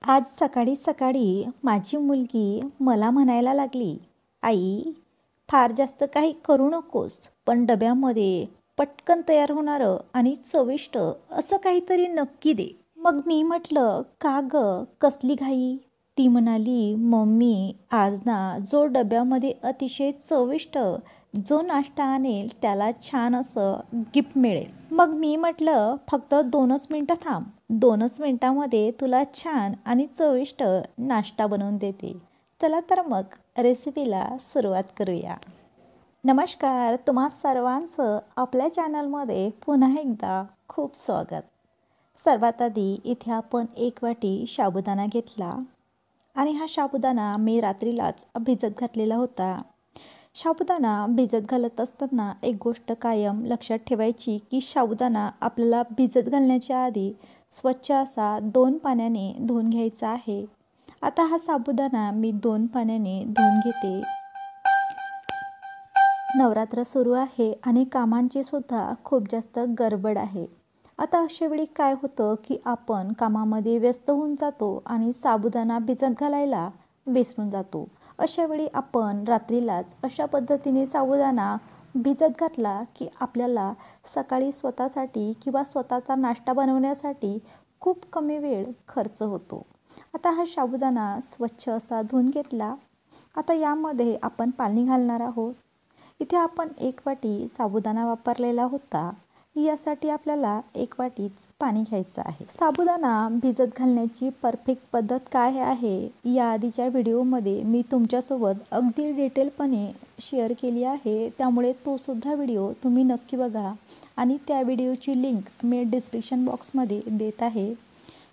आज सकाळी सकाळी माझी मुलगी मला म्हणायला लागली, आई, फार जास्त काही करू नकोस, पण डब्यामध्ये पटकन तयार होणारं आणि चविष्ट असं काहीतरी नक्की दे. मग मी म्हटलं, का गं, कसली घाई? ती म्हणाली, मम्मी, आज ना जो डब्यामध्ये अतिशय चविष्ट जो नाश्ता आणेल त्याला छान असं गिफ्ट मिळेल. मग मी म्हटलं, फक्त 2च मिनटं थांब. 2च मिनटामध्ये तुला छान आणि चविष्ट नाश्ता बनवून देते. चला तर मग रेसिपीला सुरुवात करूया. नमस्कार, तुम्हा सर्वांचं आपल्या चॅनलमध्ये पुन्हा एकदा खूप स्वागत. सर्वात आधी इथे आपण 1 वाटी साबुदाणा घेतला आणि हा साबुदाणा मी रात्रीलाच भिजत घातलेला होता. साबुदाणा भिजत घालत असताना एक गोष्ट कायम लक्षात ठेवायची की साबुदाणा आपल्याला भिजत घालण्याच्या आधी स्वच्छ असा 2 पाण्याने धुवून घ्यायचा आहे. आता हा साबुदाणा मी 2 पाण्याने धुवून घेते. नवरात्र सुरू आहे आणि कामांची सुद्धा खूप जास्त गडबड आहे. आता अशा वेळी काय होतं की आपण कामामध्ये व्यस्त होऊन जातो आणि साबुदाणा भिजत घालायला विसरून जातो. अशा वेळी आपण रात्रीलाच अशा पद्धतीने साबुदाणा भिजत घातला की आपल्याला सकाळी स्वतःसाठी किंवा स्वतःचा नाश्ता बनवण्यासाठी खूप कमी वेळ खर्च होतो. आता हा साबुदाणा स्वच्छ असा धुवून घेतला. आता यामध्ये आपण पाणी घालणार आहोत. इथे आपण 1 वाटी साबुदाणा वापरलेला होता. यासाठी आपल्याला 1 वाटीच पाणी घ्यायचं आहे. साबुदाणा भिजत घालण्याची परफेक्ट पद्धत काय आहे या आधीच्या व्हिडिओमध्ये मी तुमच्यासोबत अगदी डिटेलपणे शेअर केली आहे. त्यामुळे तो सुद्धा व्हिडिओ तुम्ही नक्की बघा आणि त्या व्हिडिओची लिंक मी डिस्क्रिप्शन बॉक्समध्ये देत आहे.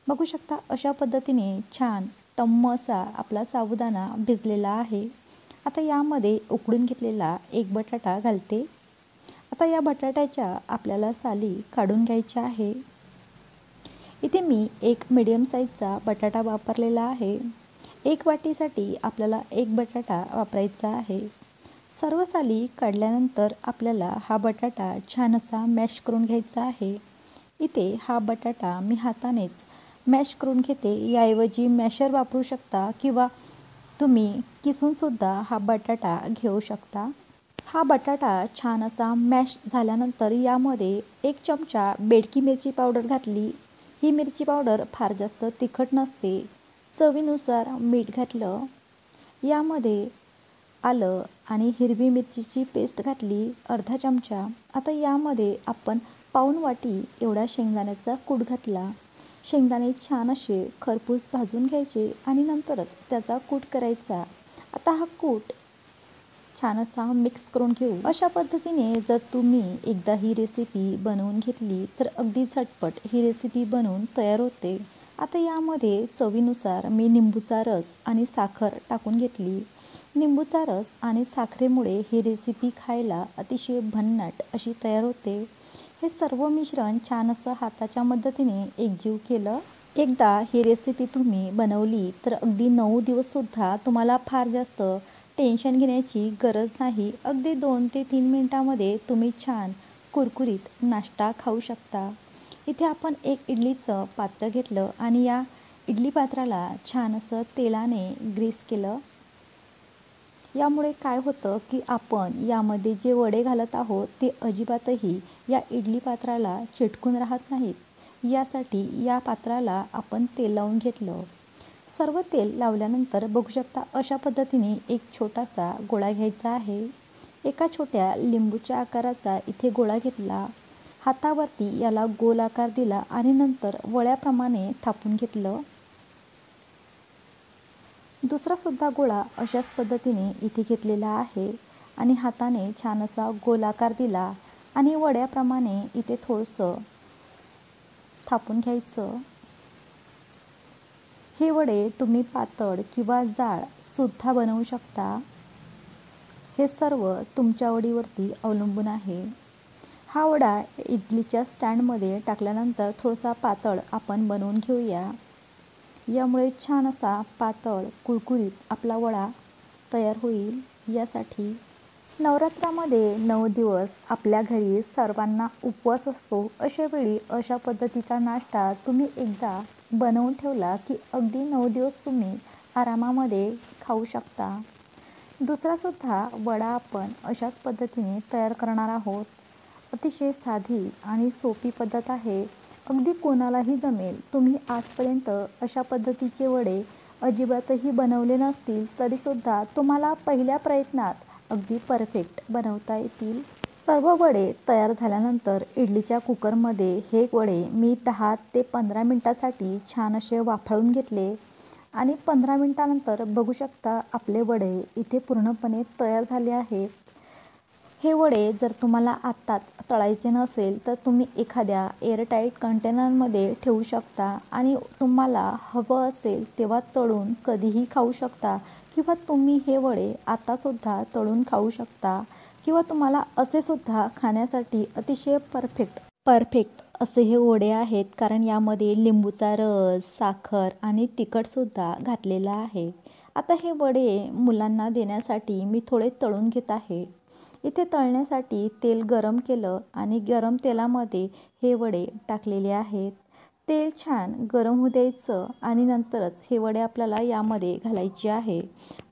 बघू शकता, अशा पद्धतीने छान टम्म असा आपला साबुदाणा भिजलेला आहे. आता यामध्ये उकडून घेतलेला 1 बटाटा घालते. आता या बटाट्याच्या आपल्याला साली काढून घ्यायच्या आहे. इथे मी 1 मीडियम साईजचा बटाटा वापरलेला आहे. 1 वाटीसाठी आपल्याला 1 बटाटा वापरायचा आहे. सर्व साली काढल्यानंतर आपल्याला हा बटाटा छान असा मॅश करून घ्यायचा आहे. इथे हा बटाटा मी हातानेच मॅश करून घेते. याऐवजी मॅशर वापरू शकता किंवा तुम्ही किसूनसुद्धा हा बटाटा घेऊ शकता. हा बटाटा छान असा मॅश झाल्यानंतर यामध्ये 1 चमचा बेडकी मिरची पावडर घातली. ही मिरची पावडर फार जास्त तिखट नसते. चवीनुसार मीठ घातलं. यामध्ये आलं आणि हिरवी मिरचीची पेस्ट घातली, अर्धा चमचा. आता यामध्ये आपण पाऊण वाटी एवढा शेंगदाण्याचा कूट घातला. शेंगदाणे छान असे खरपूस भाजून घ्यायचे आणि नंतरच त्याचा कूट करायचा. आता हा कूट छान असा मिक्स करून घेऊ. अशा पद्धतीने जर तुम्ही एकदा ही रेसिपी बनवून घेतली तर अगदी झटपट ही रेसिपी बनवून तयार होते. आता यामध्ये चवीनुसार मी निंबूचा रस आणि साखर टाकून घेतली. निंबूचा रस आणि साखरेमुळे ही रेसिपी खायला अतिशय भन्नाट अशी तयार होते. हे सर्व मिश्रण छान असं हाताच्या मदतीने एकजीव केलं. एकदा ही रेसिपी तुम्ही बनवली तर अगदी 9 दिवससुद्धा तुम्हाला फार जास्त टेन्शन घेण्याची गरज नाही. अगदी 2 ते 3 मिनिटामध्ये तुम्ही छान कुरकुरीत नाश्ता खाऊ शकता. इथे आपण 1 इडलीचं पात्र घेतलं आणि या इडली पात्राला छान असं तेलाने ग्रीस केलं. यामुळे काय होतं की आपण यामध्ये जे वडे घालत आहोत ते अजिबातही या इडली पात्राला चिटकून राहत नाहीत. यासाठी या पात्राला आपण तेल लावून घेतलं. सर्व तेल लावल्यानंतर बघू शकता, अशा पद्धतीने एक छोटासा गोळा घ्यायचा आहे. एका छोट्या लिंबूच्या आकाराचा इथे गोळा घेतला. हातावरती याला गोल आकार दिला आणि नंतर वळ्याप्रमाणे थापून घेतलं. दुसरासुद्धा गोळा अशाच पद्धतीने इथे घेतलेला आहे आणि हाताने छान असा गोल आकार दिला आणि वड्याप्रमाणे इथे थोडंसं थापून घ्यायचं. हे वडे तुम्ही पातळ किंवा जाड सुद्धा बनवू शकता. हे सर्व तुमच्या आवडीवरती अवलंबून आहे. हा वडा इडलीच्या स्टँडमध्ये टाकल्यानंतर थोडासा पातळ आपण बनवून घेऊया. यामुळे छान असा पातळ कुरकुरीत आपला वडा तयार होईल. यासाठी नवरात्रामध्ये 9 दिवस आपल्या घरी सर्वांना उपवास असतो. अशा वेळी अशा पद्धतीचा नाश्ता तुम्ही एकदा बनवून ठेवला की अगदी 9 दिवस तुम्ही आरामामध्ये खाऊ शकता. दुसरासुद्धा वडा आपण अशाच पद्धतीने तयार करणार आहोत. अतिशय साधी आणि सोपी पद्धत आहे. अगदी कोणालाही जमेल. तुम्ही आजपर्यंत अशा पद्धतीचे वडे अजिबातही बनवले नसतील तरीसुद्धा तुम्हाला पहिल्या प्रयत्नात अगदी परफेक्ट बनवता येतील. सर्व वडे तयार झाल्यानंतर इडलीच्या कुकरमध्ये हे वडे मी 10 ते 15 मिनटासाठी छान असे वाफळून घेतले आणि 15 मिनटानंतर बघू शकता आपले वडे इथे पूर्णपणे तयार झाले आहेत. हे वडे जर तुम्हाला आत्ताच तळायचे नसेल तर तुम्ही एखाद्या एअरटाईट कंटेनरमध्ये ठेवू शकता आणि तुम्हाला हवं असेल तेव्हा तळून कधीही खाऊ शकता किंवा तुम्ही हे वडे आत्तासुद्धा तळून खाऊ शकता किंवा तुम्हाला असेसुद्धा खाण्यासाठी अतिशय परफेक्ट असे हे वडे आहेत, कारण यामध्ये लिंबूचा रस, साखर आणि तिखटसुद्धा घातलेला आहे. आता हे वडे मुलांना देण्यासाठी मी थोडे तळून घेत आहे. इथे तळण्यासाठी तेल गरम केलं आणि गरम तेलामध्ये हे वडे टाकलेले आहेत. तेल छान गरम होऊ द्यायचं आणि नंतरच हे वडे आपल्याला यामध्ये घालायचे आहे.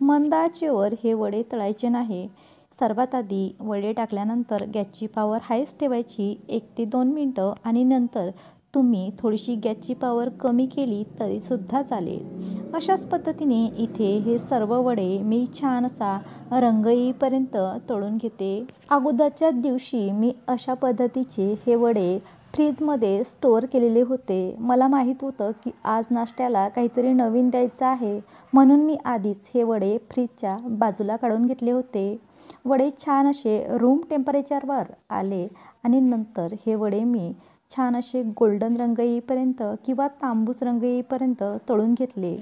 मंद आचेवर हे वडे तळायचे नाही. सर्वात आधी वडे टाकल्यानंतर गॅसची पॉवर हायच ठेवायची 1 ते 2 मिनटं आणि नंतर तुम्ही थोडीशी गॅसची पॉवर कमी केली तरीसुद्धा चालेल. अशाच पद्धतीने इथे हे सर्व वडे मी छान असा रंग येईपर्यंत तळून घेते. अगोदरच्या दिवशी मी अशा पद्धतीचे हे वडे फ्रीजमध्ये स्टोअर केलेले होते. मला माहीत होतं की आज नाश्त्याला काहीतरी नवीन द्यायचं आहे, म्हणून मी आधीच हे वडे फ्रीजच्या बाजूला काढून घेतले होते. वडे छान असे रूम टेम्परेचरवर आले आणि नंतर हे वडे मी छान असे गोल्डन रंग येईपर्यंत किंवा तांबूस रंग येईपर्यंत तळून घेतले.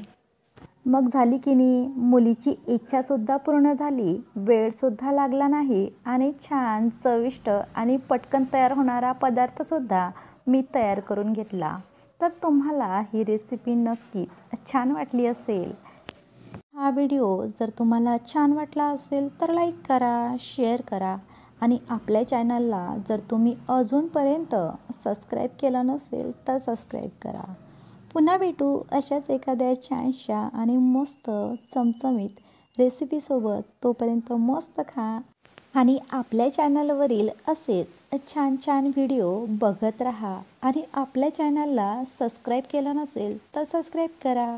मग झाली की नाही, मुलीची इच्छासुद्धा पूर्ण झाली, वेळसुद्धा लागला नाही आणि छान चविष्ट आणि पटकन तयार होणारा पदार्थसुद्धा मी तयार करून घेतला. तर तुम्हाला ही रेसिपी नक्कीच छान वाटली असेल. हा व्हिडिओ जर तुम्हाला छान वाटला असेल तर लाईक करा, शेअर करा आणि आपल्या चॅनलला जर तुम्ही अजूनपर्यंत सबस्क्राईब केलं नसेल तर सबस्क्राईब करा. पुन्हा भेटू अशाच एखाद्या छानशा आणि मस्त चमचमीत रेसिपीसोबत. तोपर्यंत मस्त खा आणि आपल्या चॅनलवरील असेच छान छान व्हिडिओ बघत राहा आणि आपल्या चॅनलला सबस्क्राईब केलं नसेल तर सबस्क्राईब करा.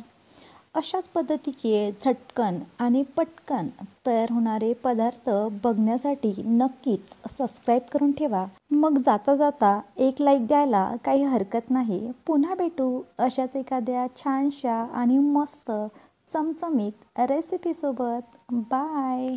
अशाच पद्धतीचे झटकन आणि पटकन तयार होणारे पदार्थ बघण्यासाठी नक्कीच सबस्क्राईब करून ठेवा. मग जाता जाता एक लाईक द्यायला काही हरकत नाही. पुन्हा भेटू अशाच एखाद्या छानशा आणि मस्त चमचमीत रेसिपीसोबत. बाय.